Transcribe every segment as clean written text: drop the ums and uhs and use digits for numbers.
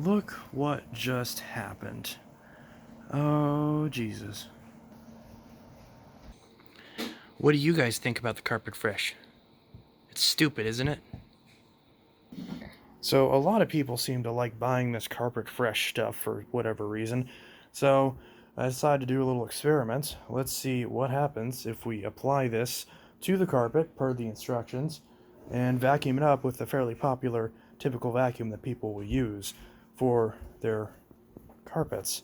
Look what just happened. Oh, Jesus. What do you guys think about the Carpet Fresh? It's stupid, isn't it? So, a lot of people seem to like buying this Carpet Fresh stuff for whatever reason. So, I decided to do a little experiment. Let's see what happens if we apply this to the carpet per the instructions and vacuum it up with the fairly popular typical vacuum that people will use for their carpets.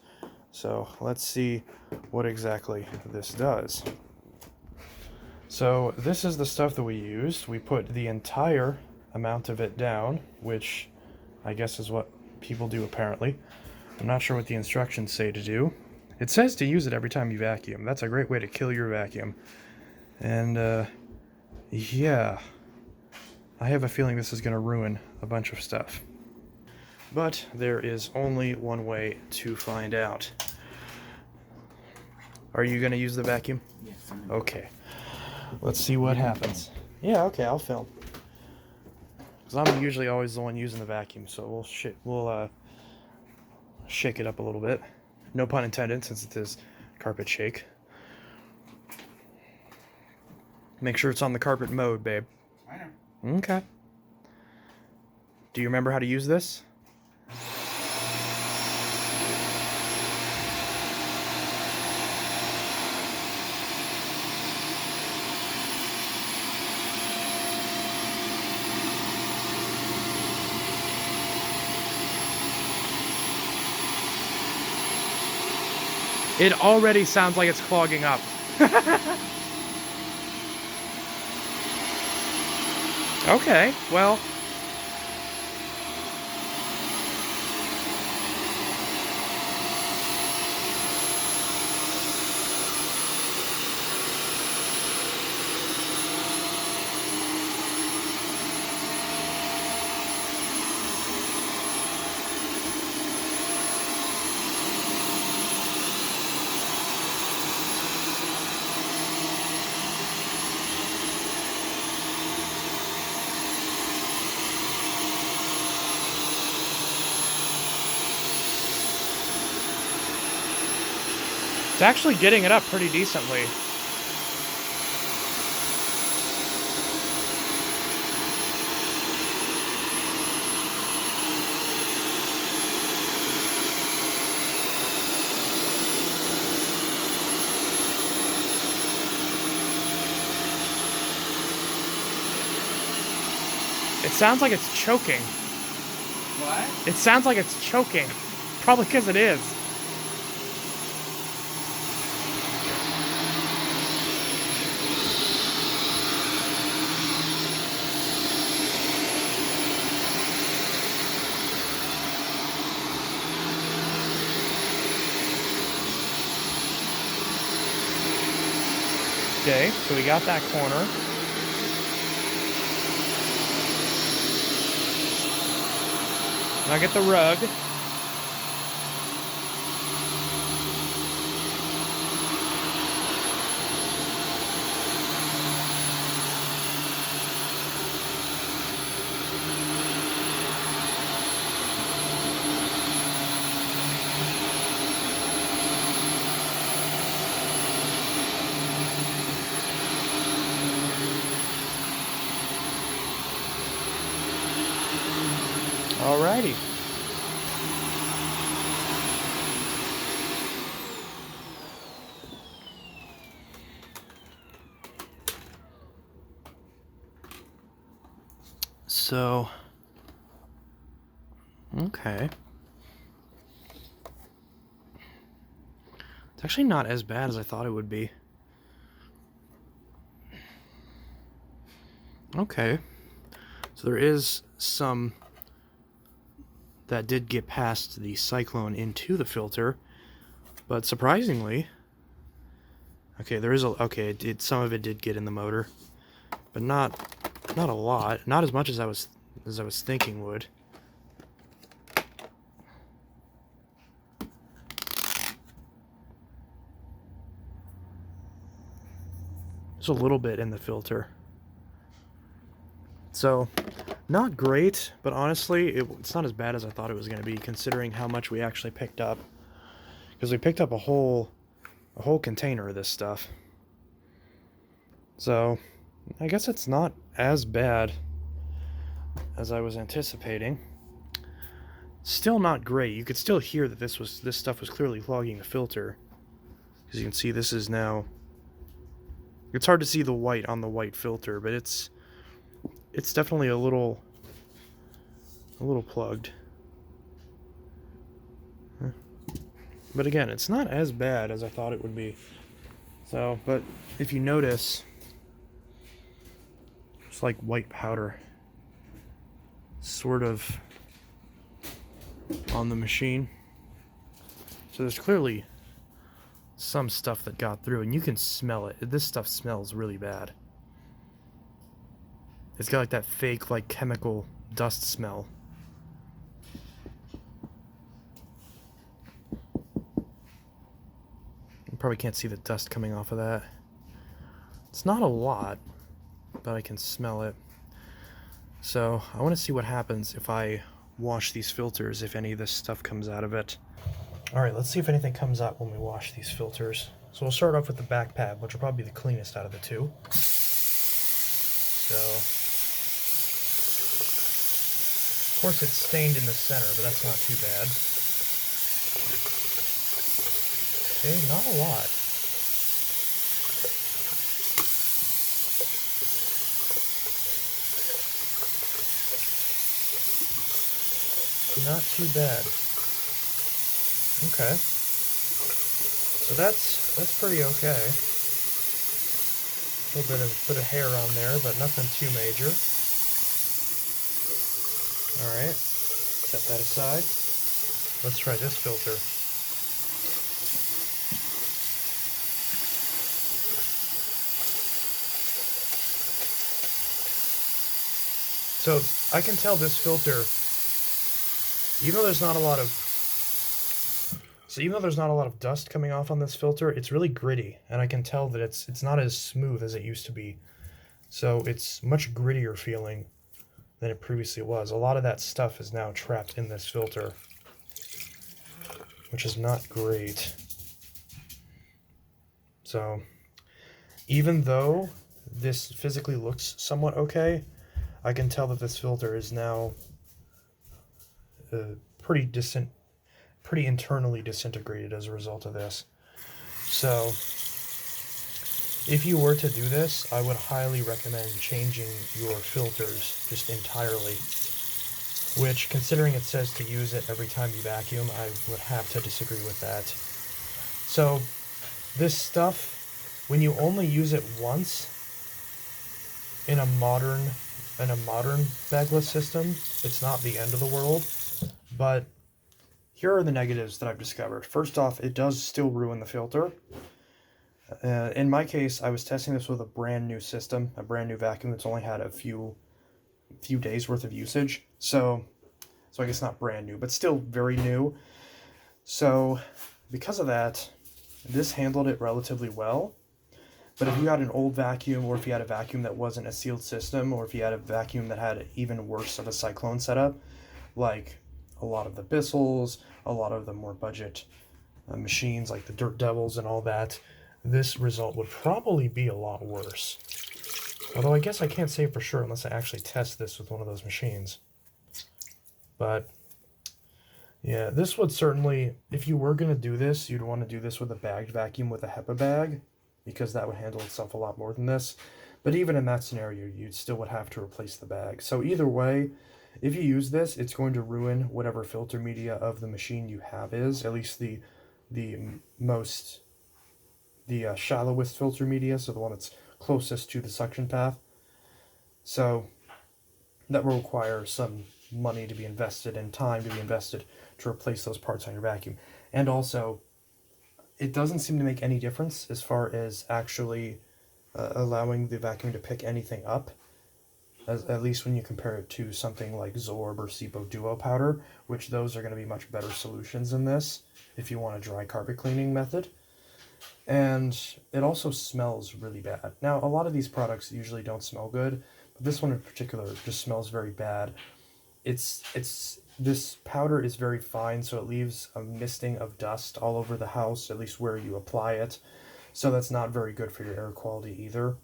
So let's see what exactly this does. So this is the stuff that we used. We put the entire amount of it down, which I guess is what people do apparently. I'm not sure what the instructions say to do. It says to use it every time you vacuum. That's a great way to kill your vacuum. And yeah, I have a feeling this is going to ruin a bunch of stuff. But there is only one way to find out. Are you going to use the vacuum? Yes. Okay. Let's see what happens. Yeah, okay, I'll film. Because I'm usually always the one using the vacuum, so we'll shake it up a little bit. No pun intended, since it is carpet shake. Make sure it's on the carpet mode, babe. I know. Okay. Do you remember how to use this? It already sounds like it's clogging up. Okay, well. It's actually getting it up pretty decently. It sounds like it's choking. What? It sounds like it's choking. Probably because it is. Okay, so we got that corner. Now get the rug. Alrighty. So, okay. It's actually not as bad as I thought it would be. Okay. So there is some that did get past the cyclone into the filter, but surprisingly, okay, there is some of it did get in the motor, but not a lot, not as much as I was thinking would. There's a little bit in the filter. So Not great, but honestly, it's not as bad as I thought it was going to be, considering how much we actually picked up. Because we picked up a whole container of this stuff. So, I guess it's not as bad as I was anticipating. Still not great. You could still hear that this stuff was clearly clogging the filter. As you can see, this is now... It's hard to see the white on the white filter, but it's definitely a little plugged. But again, it's not as bad as I thought it would be. So, but if you notice, it's like white powder sort of on the machine. So there's clearly some stuff that got through, and you can smell it. This stuff smells really bad. It's got like that fake, like, chemical dust smell. You probably can't see the dust coming off of that. It's not a lot, but I can smell it. So I want to see what happens if I wash these filters, if any of this stuff comes out of it. Alright, let's see if anything comes out when we wash these filters. So we'll start off with the back pad, which will probably be the cleanest out of the two. So, of course it's stained in the center, but that's not too bad. Okay, not a lot. Not too bad. Okay. So that's pretty okay. A little bit of hair on there, but nothing too major. Alright. Set that aside. Let's try this filter. So I can tell this filter, even though there's not a lot of dust coming off on this filter, it's really gritty, and I can tell that it's not as smooth as it used to be. So it's much grittier feeling than it previously was. A lot of that stuff is now trapped in this filter, which is not great. So even though this physically looks somewhat okay, I can tell that this filter is now pretty internally disintegrated as a result of this. So if you were to do this, I would highly recommend changing your filters just entirely, which, considering it says to use it every time you vacuum, I would have to disagree with that. So this stuff, when you only use it once in a modern bagless system, it's not the end of the world. But here are the negatives that I've discovered. First off, it does still ruin the filter. In my case, I was testing this with a brand new system, a brand new vacuum that's only had a few days worth of usage. So I guess not brand new, but still very new. So because of that, this handled it relatively well. But if you had an old vacuum, or if you had a vacuum that wasn't a sealed system, or if you had a vacuum that had even worse of a cyclone setup, like a lot of the Bissells, a lot of the more budget machines like the Dirt Devils and all that, this result would probably be a lot worse. Although I guess I can't say for sure unless I actually test this with one of those machines. But yeah, this would certainly, if you were going to do this, you'd want to do this with a bagged vacuum with a HEPA bag, because that would handle itself a lot more than this. But even in that scenario, you still would have to replace the bag. So either way, if you use this, it's going to ruin whatever filter media of the machine you have is, at least the shallowest filter media, so the one that's closest to the suction path. So that will require some money to be invested and time to be invested to replace those parts on your vacuum. And also, it doesn't seem to make any difference as far as actually allowing the vacuum to pick anything up, at least when you compare it to something like Zorb or SIPO Duo powder, which those are going to be much better solutions than this if you want a dry carpet cleaning method. And it also smells really bad. Now, a lot of these products usually don't smell good, this one in particular just smells very bad. This powder is very fine, so it leaves a misting of dust all over the house, at least where you apply it. So that's not very good for your air quality either.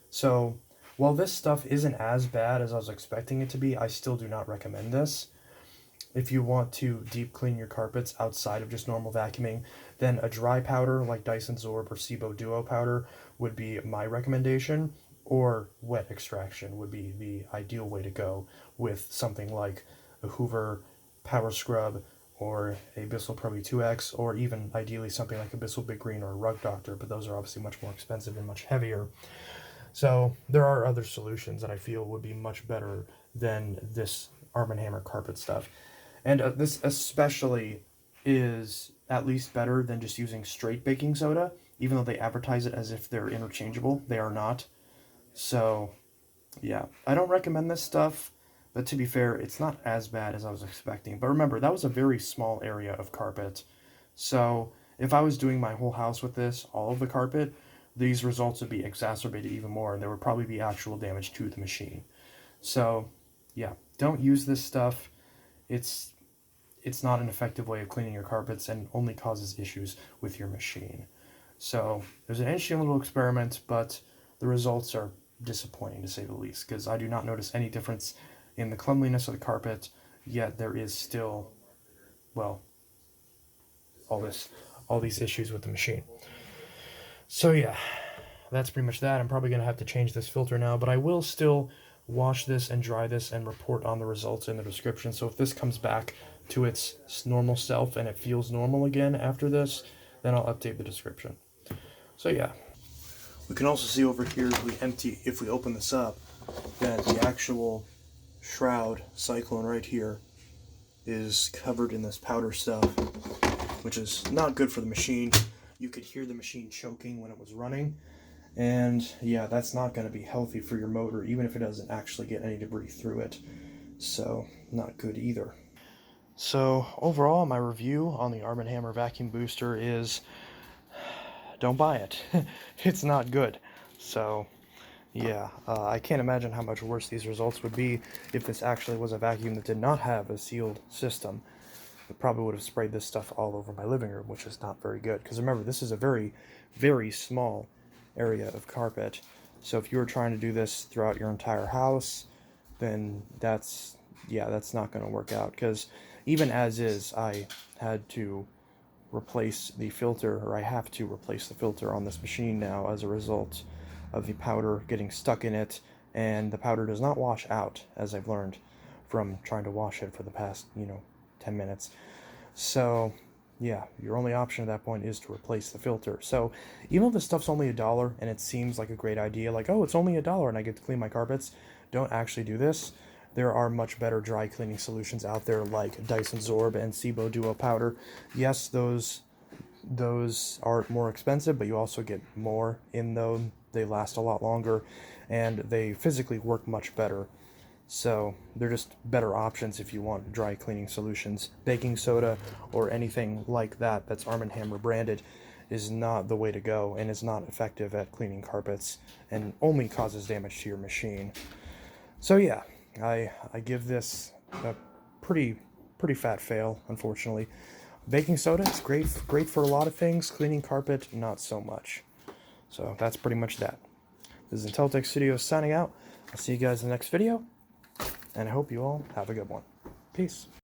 So while this stuff isn't as bad as I was expecting it to be, I still do not recommend this. If you want to deep clean your carpets outside of just normal vacuuming, then a dry powder like Dyson Zorb or Cibo Duo powder would be my recommendation, or wet extraction would be the ideal way to go with something like a Hoover Power Scrub or a Bissell Pro E2X, or even ideally something like a Bissell Big Green or a Rug Doctor, but those are obviously much more expensive and much heavier. So there are other solutions that I feel would be much better than this Arm&Hammer carpet stuff. And this especially is at least better than just using straight baking soda, even though they advertise it as if they're interchangeable. They are not. So, yeah, I don't recommend this stuff, but to be fair, it's not as bad as I was expecting. But remember, that was a very small area of carpet. So, if I was doing my whole house with this, all of the carpet, these results would be exacerbated even more, and there would probably be actual damage to the machine. So, yeah, don't use this stuff. It's not an effective way of cleaning your carpets and only causes issues with your machine. So there's an interesting little experiment, but the results are disappointing to say the least, because I do not notice any difference in the cleanliness of the carpet, yet there is still, well, all these issues with the machine. So yeah, that's pretty much that. I'm probably going to have to change this filter now, but I will still wash this and dry this and report on the results in the description. So if this comes back to its normal self and it feels normal again after this, then I'll update the description. So yeah. We can also see over here if we open this up, that the actual shroud cyclone right here is covered in this powder stuff, which is not good for the machine. You could hear the machine choking when it was running. And yeah, that's not going to be healthy for your motor, even if it doesn't actually get any debris through it. So, not good either. So, overall, my review on the Arm&Hammer vacuum booster is, don't buy it. It's not good. So, yeah, I can't imagine how much worse these results would be if this actually was a vacuum that did not have a sealed system. It probably would have sprayed this stuff all over my living room, which is not very good. Because remember, this is a very, very small area of carpet. So if you were trying to do this throughout your entire house, then that's not going to work out. Because even as is, I had to replace the filter, or I have to replace the filter on this machine now as a result of the powder getting stuck in it, and the powder does not wash out, as I've learned from trying to wash it for the past, 10 minutes. So yeah, your only option at that point is to replace the filter. So even though this stuff's only $1 and it seems like a great idea, like, oh, it's only $1 and I get to clean my carpets, don't actually do this. There are much better dry cleaning solutions out there, like Dyson Zorb and Cibo Duo powder. Yes, those are more expensive, but you also get more in them. They last a lot longer, and they physically work much better. So they're just better options if you want dry cleaning solutions. Baking soda or anything like that that's Arm&Hammer branded is not the way to go, and is not effective at cleaning carpets, and only causes damage to your machine. So yeah, I give this a pretty fat fail, unfortunately. Baking soda is great for a lot of things. Cleaning carpet, not so much. So that's pretty much that. This is Intellitech Studios signing out. I'll see you guys in the next video, and I hope you all have a good one. Peace.